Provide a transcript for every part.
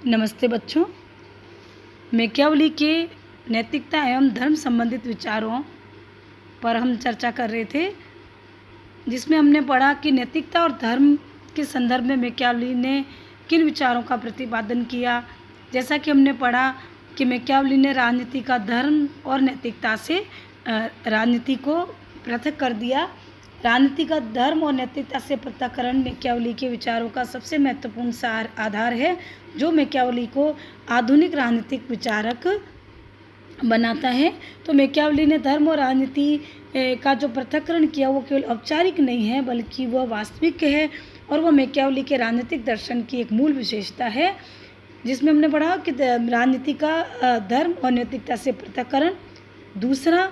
नमस्ते बच्चों। मैकियावेली के नैतिकता एवं धर्म संबंधित विचारों पर हम चर्चा कर रहे थे, जिसमें हमने पढ़ा कि नैतिकता और धर्म के संदर्भ में मैकियावेली ने किन विचारों का प्रतिपादन किया। जैसा कि हमने पढ़ा कि मैकियावेली ने राजनीति का धर्म और नैतिकता से राजनीति को पृथक कर दिया। राजनीति का धर्म और नैतिकता से पृथक्करण मैकियावेली के विचारों का सबसे महत्वपूर्ण सार आधार है, जो मैकियावेली को आधुनिक राजनीतिक विचारक बनाता है। तो मैकियावेली ने धर्म और राजनीति का जो पृथक्करण किया वो केवल औपचारिक नहीं है, बल्कि वह वास्तविक है, और वह मैकियावेली के राजनीतिक दर्शन की एक मूल विशेषता है, जिसमें हमने पढ़ा कि राजनीति का धर्म और नैतिकता से पृथक्करण। दूसरा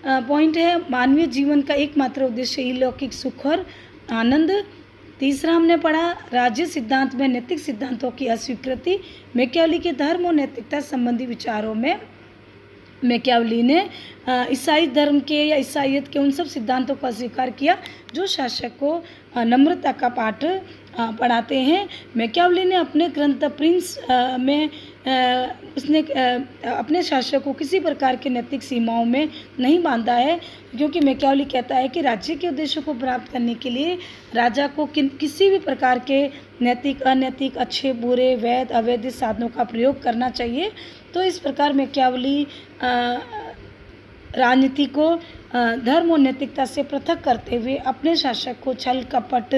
पॉइंट है मानवीय जीवन का एकमात्र उद्देश्य अलौकिक सुख और आनंद। तीसरा हमने पढ़ा राज्य सिद्धांत में नैतिक सिद्धांतों की अस्वीकृति। मैकियावेली के धर्म और नैतिकता संबंधी विचारों में मैकियावेली ने ईसाई धर्म के या ईसाईयत के उन सब सिद्धांतों को अस्वीकार किया जो शासक को नम्रता का पाठ पढ़ाते हैं। मैकियावेली ने अपने ग्रंथ प्रिंस में उसने अपने शासक को किसी प्रकार के नैतिक सीमाओं में नहीं बांधा है, क्योंकि मैकियावेली कहता है कि राज्य के उद्देश्यों को प्राप्त करने के लिए राजा को किसी भी प्रकार के नैतिक, अनैतिक, अच्छे, बुरे, वैध, अवैध साधनों का प्रयोग करना चाहिए। तो इस प्रकार मैकियावेली राजनीति को धर्म और नैतिकता से पृथक करते हुए अपने शासक को छल, कपट,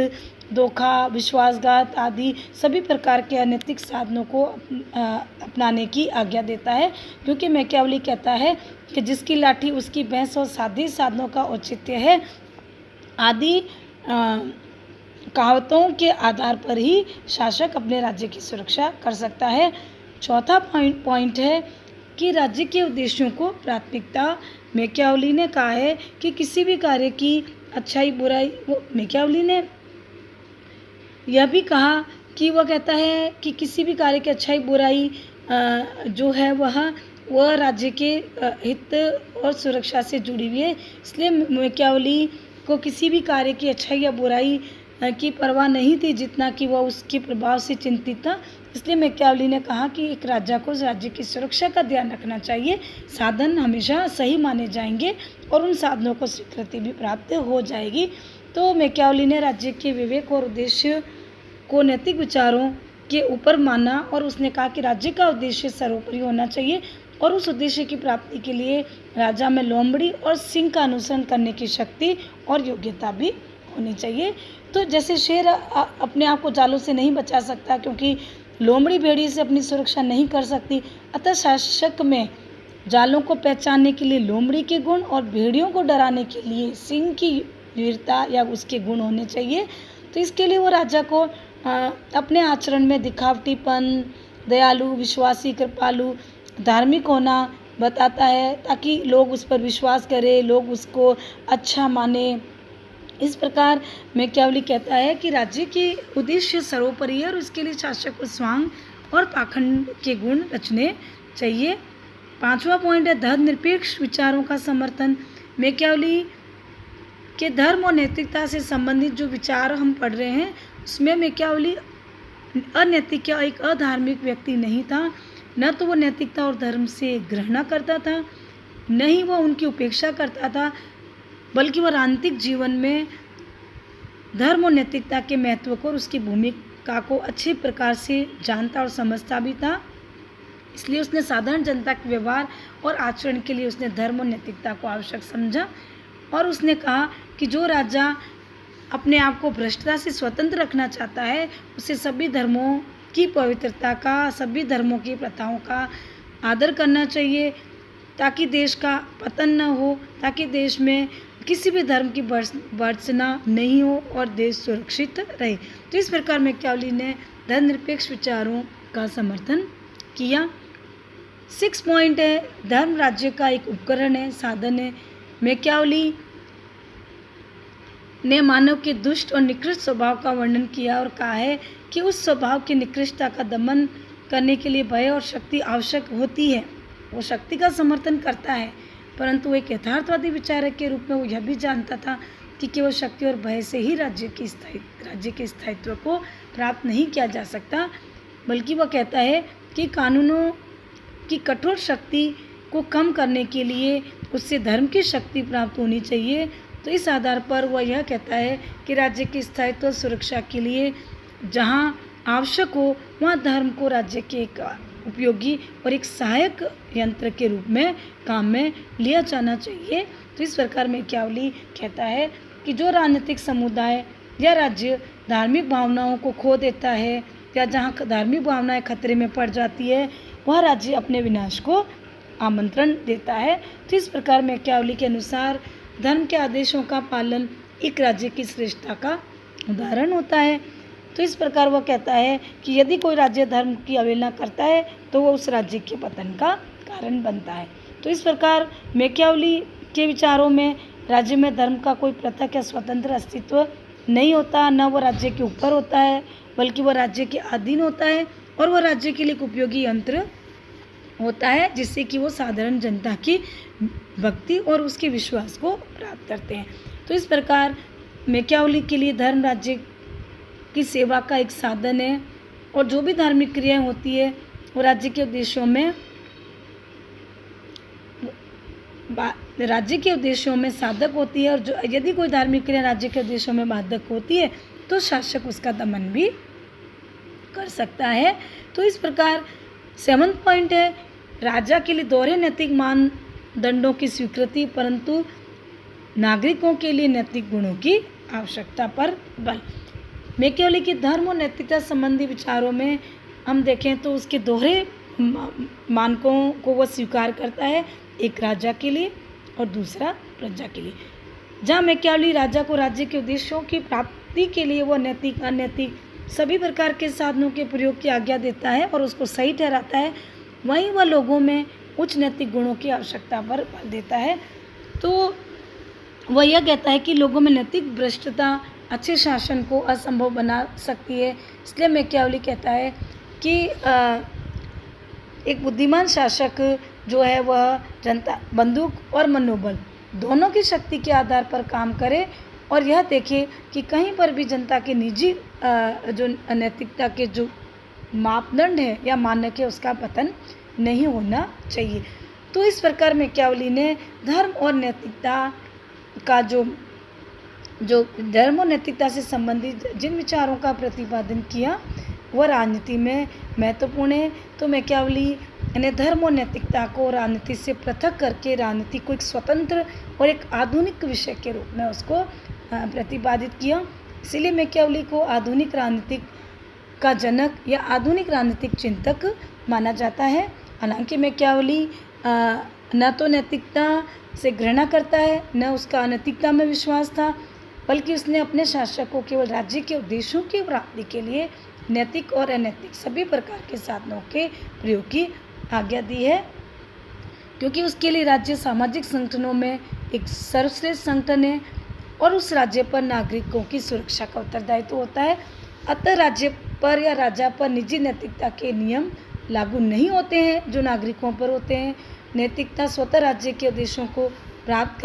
धोखा, विश्वासघात आदि सभी प्रकार के अनैतिक साधनों को अपनाने की आज्ञा देता है, क्योंकि मैकियावेली कहता है कि जिसकी लाठी उसकी भैंस और साधी साधनों का औचित्य है आदि कहावतों के आधार पर ही शासक अपने राज्य की सुरक्षा कर सकता है। चौथा पॉइंट है कि राज्य के उद्देश्यों को प्राथमिकता। मैकियावेली ने कहा है कि किसी भी कार्य की अच्छाई बुराई, मैकियावेली ने यह भी कहा कि वह कहता है कि किसी भी कार्य की अच्छाई बुराई जो है वह राज्य के हित और सुरक्षा से जुड़ी हुई है। इसलिए मैकियावेली को किसी भी कार्य की अच्छाई या बुराई की परवाह नहीं थी, जितना कि वह उसके प्रभाव से चिंतित था। इसलिए मैकियावेली ने कहा कि एक राजा को राज्य की सुरक्षा का ध्यान रखना चाहिए। साधन हमेशा सही माने जाएंगे और उन साधनों को स्वीकृति भी प्राप्त हो जाएगी। तो मैकियावेली ने राज्य के विवेक और उद्देश्य को नैतिक विचारों के ऊपर माना, और उसने कहा कि राज्य का उद्देश्य सर्वोपरि होना चाहिए और उस उद्देश्य की प्राप्ति के लिए राजा में लोमड़ी और सिंह का अनुसरण करने की शक्ति और योग्यता भी होनी चाहिए। तो जैसे शेर अपने आप को जालों से नहीं बचा सकता, क्योंकि लोमड़ी भेड़िए से अपनी सुरक्षा नहीं कर सकती, अतः शासक में जालों को पहचानने के लिए लोमड़ी के गुण और भेड़ियों को डराने के लिए सिंह की वीरता या उसके गुण होने चाहिए। तो इसके लिए वो राजा को अपने आचरण में दिखावटीपन, दयालु, विश्वासी, कृपालु, धार्मिक होना बताता है, ताकि लोग उस पर विश्वास करें, लोग उसको अच्छा माने। इस प्रकार मैकियावेली कहता है कि राज्य के उद्देश्य सर्वोपरि है और उसके लिए शासक को स्वांग और पाखंड के गुण रचने चाहिए। पांचवा पॉइंट है धर्मनिरपेक्ष विचारों का समर्थन। मैकियावेली के धर्म और नैतिकता से संबंधित जो विचार हम पढ़ रहे हैं, उसमें मैकियावेली अनैतिक या एक अधार्मिक व्यक्ति नहीं था। न तो वो नैतिकता और धर्म से घृणा करता था, न ही वह उनकी उपेक्षा करता था, बल्कि वह राजनीतिक जीवन में धर्म और नैतिकता के महत्व को और उसकी भूमिका को अच्छे प्रकार से जानता और समझता भी था। इसलिए उसने साधारण जनता के व्यवहार और आचरण के लिए उसने धर्म और नैतिकता को आवश्यक समझा, और उसने कहा कि जो राजा अपने आप को भ्रष्टता से स्वतंत्र रखना चाहता है, उसे सभी धर्मों की पवित्रता का, सभी धर्मों की प्रथाओं का आदर करना चाहिए, ताकि देश का पतन न हो, ताकि देश में किसी भी धर्म की भर्त्सना नहीं हो और देश सुरक्षित रहे। तो इस प्रकार मैकियावेली ने धर्मनिरपेक्ष विचारों का समर्थन किया। 6 पॉइंट है धर्म राज्य का एक उपकरण है, साधन है। मैकियावेली ने मानव के दुष्ट और निकृष्ट स्वभाव का वर्णन किया और कहा है कि उस स्वभाव की निकृष्टता का दमन करने के लिए भय और शक्ति आवश्यक होती है। वो शक्ति का समर्थन करता है, परंतु एक यथार्थवादी विचारक के रूप में वो यह भी जानता था कि केवल शक्ति और भय से ही राज्य के स्थायित्व को प्राप्त नहीं किया जा सकता, बल्कि वह कहता है कि कानूनों की कठोर शक्ति को कम करने के लिए उससे धर्म की शक्ति प्राप्त होनी चाहिए। तो इस आधार पर वह यह कहता है कि राज्य की स्थायित्व और सुरक्षा के लिए जहाँ आवश्यक हो वहाँ धर्म को राज्य के एक उपयोगी और एक सहायक यंत्र के रूप में काम में लिया जाना चाहिए। तो इस प्रकार मैकियावेली कहता है कि जो राजनीतिक समुदाय या राज्य धार्मिक भावनाओं को खो देता है या जहाँ धार्मिक भावनाएं खतरे में पड़ जाती है वह राज्य अपने विनाश को आमंत्रण देता है। तो इस प्रकार मैकियावेली के अनुसार धर्म के आदेशों का पालन एक राज्य की श्रेष्ठता का उदाहरण होता है। तो इस प्रकार वह कहता है कि यदि कोई राज्य धर्म की अवहेलना करता है तो वह उस राज्य के पतन का कारण बनता है। तो इस प्रकार मैकियावेली के विचारों में राज्य में धर्म का कोई पृथक या स्वतंत्र अस्तित्व नहीं होता, न वह राज्य के ऊपर होता है बल्कि वह राज्य के अधीन होता है और वह राज्य के लिए एक उपयोगी यंत्र होता है जिससे कि वो साधारण जनता की भक्ति और उसके विश्वास को प्राप्त करते हैं। तो इस प्रकार मैकियावेली के लिए धर्म राज्य की सेवा का एक साधन है और जो भी धार्मिक क्रियाएं होती है वो राज्य के उद्देश्यों में साधक होती है और जो यदि कोई धार्मिक क्रिया राज्य के उद्देश्यों में बाधक होती है तो शासक उसका दमन भी कर सकता है। तो इस प्रकार 7वां पॉइंट है राजा के लिए दोहरे नैतिक मानदंडों की स्वीकृति परंतु नागरिकों के लिए नैतिक गुणों की आवश्यकता पर बल। मैकियावेली के धर्म और नैतिकता संबंधी विचारों में हम देखें तो उसके दोहरे मानकों को वह स्वीकार करता है, एक राजा के लिए और दूसरा प्रजा के लिए। जहाँ मैकियावेली राजा को राज्य के उद्देश्यों की प्राप्ति के लिए वह नैतिक अनैतिक सभी प्रकार के साधनों के प्रयोग की आज्ञा देता है और उसको सही ठहराता है, वहीं वह लोगों में उच्च नैतिक गुणों की आवश्यकता पर बल देता है। तो वह यह कहता है कि लोगों में नैतिक भ्रष्टता अच्छे शासन को असंभव बना सकती है। इसलिए मैकियावेली कहता है कि एक बुद्धिमान शासक जो है वह जनता बंदूक और मनोबल दोनों की शक्ति के आधार पर काम करे और यह देखे कि कहीं पर भी जनता के निजी जो नैतिकता के जो मापदंड है या मानक है उसका पतन नहीं होना चाहिए। तो इस प्रकार मैकियावेली ने धर्म और नैतिकता का जो धर्म और नैतिकता से संबंधित जिन विचारों का प्रतिपादन किया वह राजनीति में महत्वपूर्ण है। तो मैकियावेली ने धर्म और नैतिकता को राजनीति से पृथक करके राजनीति को एक स्वतंत्र और एक आधुनिक विषय के रूप में उसको प्रतिपादित किया। इसीलिए मैकियावेली को आधुनिक राजनीतिक का जनक या आधुनिक राजनीतिक चिंतक माना जाता है। हालांकि मैकियावेली न तो नैतिकता से घृणा करता है न उसका अनैतिकता में विश्वास था, बल्कि उसने अपने शासक को केवल राज्य के उद्देश्यों की प्राप्ति के लिए नैतिक और अनैतिक सभी प्रकार के साधनों के प्रयोग की आज्ञा दी है, क्योंकि उसके लिए राज्य सामाजिक संगठनों में एक सर्वश्रेष्ठ संगठन है और उस राज्य पर नागरिकों की सुरक्षा का उत्तरदायित्व होता है। अतः राज्य पर या राजा पर निजी नैतिकता के नियम लागू नहीं होते हैं जो नागरिकों पर होते हैं। नैतिकता स्वतः राज्य के उद्देश्यों को प्राप्त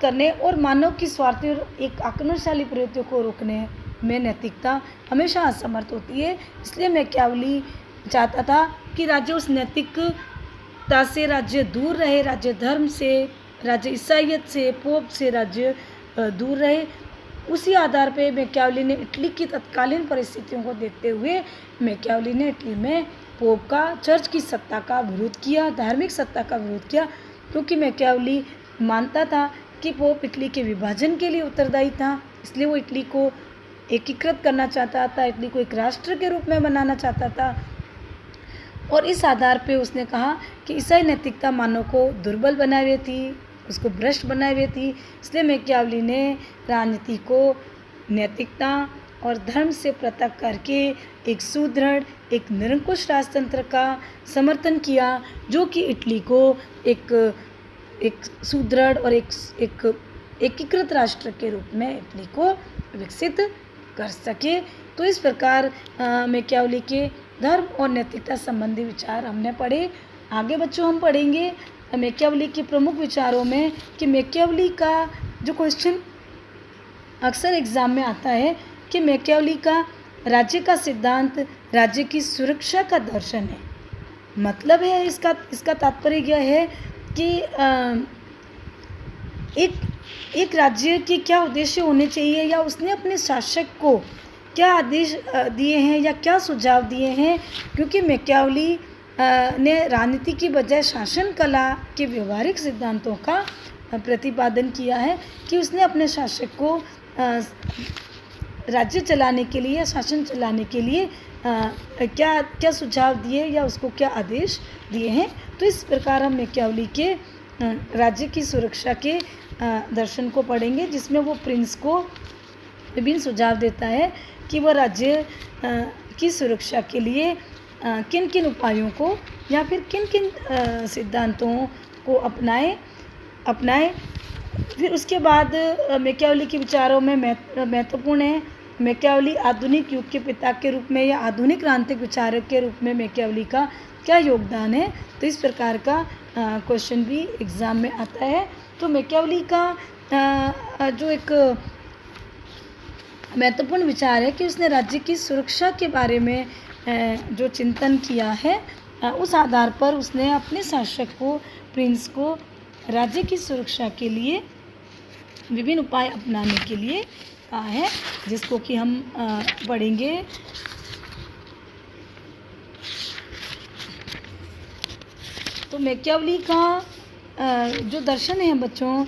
करने और मानव की स्वार्थी और एक आक्रमणशाली प्रवृत्तियों को रोकने में नैतिकता हमेशा असमर्थ होती है। इसलिए मैकियावेली चाहता था कि राज्य उस नैतिकता से राज्य दूर रहे, राज्य धर्म से, राज्य ईसाइयत से, पोप से राज्य दूर रहे। उसी आधार पर मैकियावेली ने इटली की तत्कालीन परिस्थितियों को देखते हुए मैकियावेली ने इटली में पोप का, चर्च की सत्ता का विरोध किया, धार्मिक सत्ता का विरोध किया, क्योंकि मैकियावेली मानता था कि पोप इटली के विभाजन के लिए उत्तरदायी था। इसलिए वो इटली को एकीकृत करना चाहता था, इटली को एक राष्ट्र के रूप में बनाना चाहता था। और इस आधार पे उसने कहा कि ईसाई नैतिकता मानव को दुर्बल बनाए हुए थी, उसको भ्रष्ट बनाए हुए थी। इसलिए मैकियावेली ने राजनीति को नैतिकता और धर्म से पृथक करके एक सुदृढ़, एक निरंकुश राजतंत्र का समर्थन किया, जो कि इटली को एक सुदृढ़ और एक एकीकृत राष्ट्र के रूप में इटली को विकसित कर सके। तो इस प्रकार मैकियावेली के धर्म और नैतिकता संबंधी विचार हमने पढ़े। आगे बच्चों हम पढ़ेंगे मैकियावेली के प्रमुख विचारों में कि मैकियावेली का जो क्वेश्चन अक्सर एग्ज़ाम में आता है कि मैकियावेली का राज्य का सिद्धांत राज्य की सुरक्षा का दर्शन है। मतलब है इसका तात्पर्य यह है कि एक राज्य के क्या उद्देश्य होने चाहिए, या उसने अपने शासक को क्या आदेश दिए हैं या क्या सुझाव दिए हैं। क्योंकि मैकियावेली ने राजनीति की बजाय शासन कला के व्यवहारिक सिद्धांतों का प्रतिपादन किया है कि उसने अपने शासक को राज्य चलाने के लिए या शासन चलाने के लिए क्या क्या सुझाव दिए या उसको क्या आदेश दिए हैं। तो इस प्रकार हम मैकियावेली के राज्य की सुरक्षा के दर्शन को पढ़ेंगे, जिसमें वो प्रिंस को विभिन्न सुझाव देता है कि वह राज्य की सुरक्षा के लिए किन किन उपायों को या फिर किन किन सिद्धांतों को अपनाए। फिर उसके बाद मैकियावेली के विचारों में महत्वपूर्ण है मैकियावेली आधुनिक युग के पिता के रूप में या आधुनिक राजनीतिक विचारक के रूप में मैकियावेली का क्या योगदान है। तो इस प्रकार का क्वेश्चन भी एग्ज़ाम में आता है। तो मैकियावेली का जो एक महत्वपूर्ण विचार है कि उसने राज्य की सुरक्षा के बारे में जो चिंतन किया है, उस आधार पर उसने अपने शासक को, प्रिंस को राज्य की सुरक्षा के लिए विभिन्न उपाय अपनाने के लिए कहा है, जिसको कि हम पढ़ेंगे। तो मैकियावेली का जो दर्शन है बच्चों,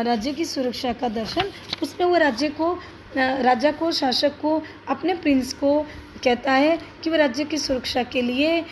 राज्य की सुरक्षा का दर्शन, उसमें वो राजा को, शासक को, अपने प्रिंस को कहता है कि वह राज्य की सुरक्षा के लिए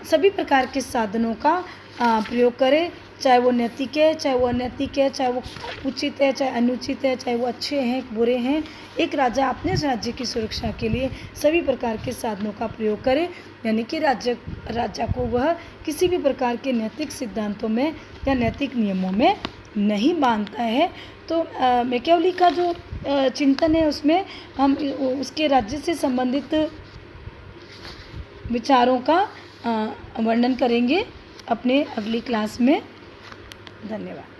सभी प्रकार के साधनों का प्रयोग करे, चाहे वो नैतिक है, चाहे वो अनैतिक है, चाहे वो उचित है, चाहे अनुचित है, चाहे वो अच्छे हैं, बुरे हैं। एक राजा अपने राज्य की सुरक्षा के लिए सभी प्रकार के साधनों का प्रयोग करे, यानी कि राजा को वह किसी भी प्रकार के नैतिक सिद्धांतों में या नैतिक नियमों में नहीं बांधता है। तो मैकियावेली का जो चिंतन है, उसमें हम उसके राज्य से संबंधित विचारों का वर्णन करेंगे अपने अगली क्लास में। धन्यवाद।